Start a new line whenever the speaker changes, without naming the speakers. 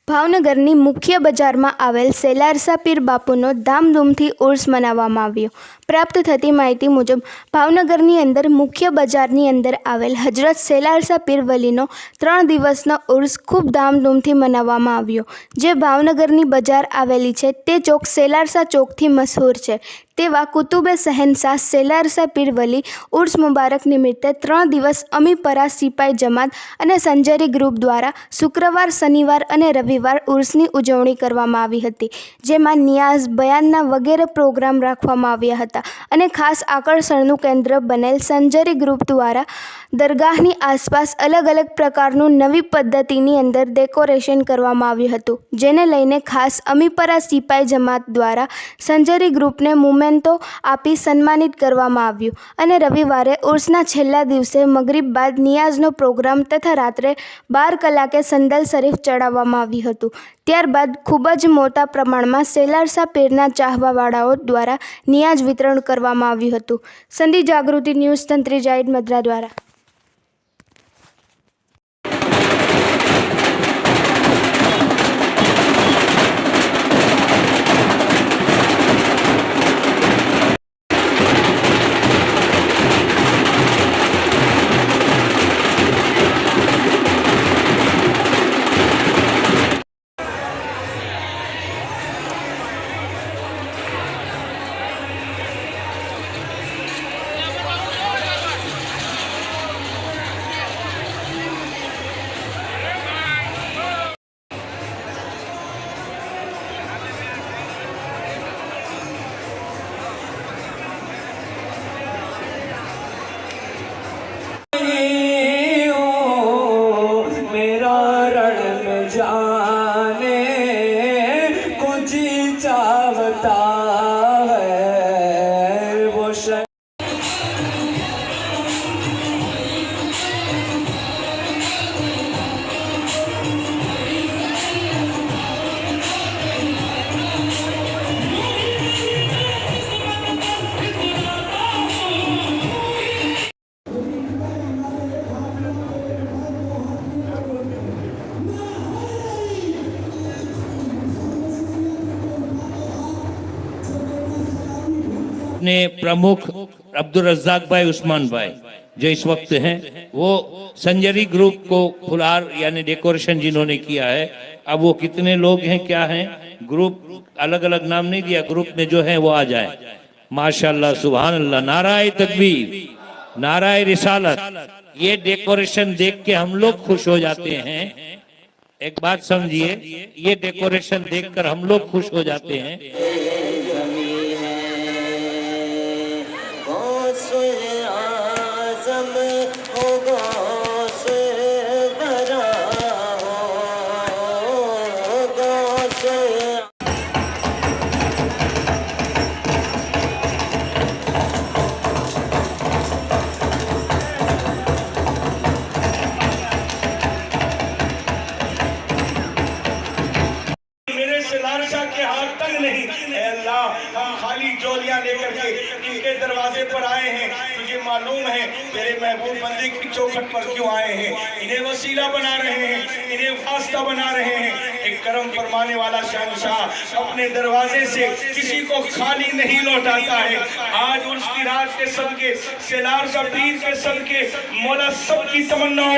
ભાવનગરની મુખ્ય બજારમાં આવેલ સેલારસા પીર બાપુનો ધામધૂમથી ઉર્સ મનાવવામાં આવ્યો। પ્રાપ્ત થતી માહિતી મુજબ ભાવનગરની અંદર મુખ્ય બજારની અંદર આવેલ હજરત સેલારસા પીર વલીનો 3 દિવસનો ઉર્સ ખૂબ ધામધૂમથી મનાવવામાં આવ્યો। જે ભાવનગરની બજાર આવેલી છે તે ચોક સેલારસા ચોકથી મશહૂર છે। તેવા કુતુબે શહેનશાહ સેલારસા પીર વલી ઉર્સ મુબારક નિમિત્તે 3 દિવસ અમીપરા સિપાઈ જમાત અને સંજરી ગ્રુપ દ્વારા શુક્રવાર, શનિવાર અને રવિવાર ઉર્સની ઉજવણી કરવામાં આવી હતી। જેમાં નિયાઝ, બયાનના વગેરે પ્રોગ્રામ રાખવામાં આવ્યા હતા અને ખાસ આકર્ષણનું કેન્દ્ર બનેલ સંજરી ગ્રુપ દ્વારા દરગાહની આસપાસ અલગ અલગ પ્રકારનું નવી પદ્ધતિની અંદર ડેકોરેશન કરવામાં આવ્યું હતું। જેને લઈને ખાસ અમીપરા સિપાઈ જમાત દ્વારા સંજરી ગ્રુપને મોમેન્ટો આપી સન્માનિત કરવામાં આવ્યું અને રવિવારે ઉર્સના છેલ્લા દિવસે મગરિબ બાદ નિયાઝનો પ્રોગ્રામ તથા રાત્રે 12 કલાકે સંદલ શરીફ ચડાવવામાં આવ્યું હતું। ત્યારબાદ ખૂબ જ મોટા પ્રમાણમાં સેલારસા પીરના ચાહવાવાળાઓ દ્વારા નિયાઝ વિતરણ કરવામાં આવ્યું હતું। સંધી જાગૃતિ ન્યૂઝ તંત્રી જાહિદ મદ્રા દ્વારા।
जाने कुछ चाहता है वो
अपने प्रमुख अब्दुल रज़्ज़ाक भाई उस्मान भाई जो इस वक्त हैं, वो संजरी ग्रुप को फुलहार यानी डेकोरेशन जिन्होंने किया है। अब वो कितने लोग हैं, क्या हैं, ग्रुप अलग अलग नाम नहीं दिया, ग्रुप में जो है वो आ जाए। माशाल्लाह, सुभान अल्लाह, नाराए तकबीर, नाराए रिसालत। ये डेकोरेशन देख के हम लोग खुश हो जाते हैं। एक बात समझिए, ये डेकोरेशन देखकर हम लोग खुश हो जाते हैं।
के हाथ तक नहीं, अल्लाह, हम खाली जोलियां लेकर के इनके दरवाजे पर आए हैं। तुझे मालूम है तेरे महबूब बंदे की चौखट पर क्यों आए हैं। इन्हें वसीला बना रहे हैं, इन्हें वास्ता बना रहे हैं। एक करम फरमाने वाला शहंशाह अपने दरवाजे से किसी को खाली नहीं लौटाता है। आज उसकी रात के सदके, सेलारसा पीर के सदके, मौला सबकी तमन्ना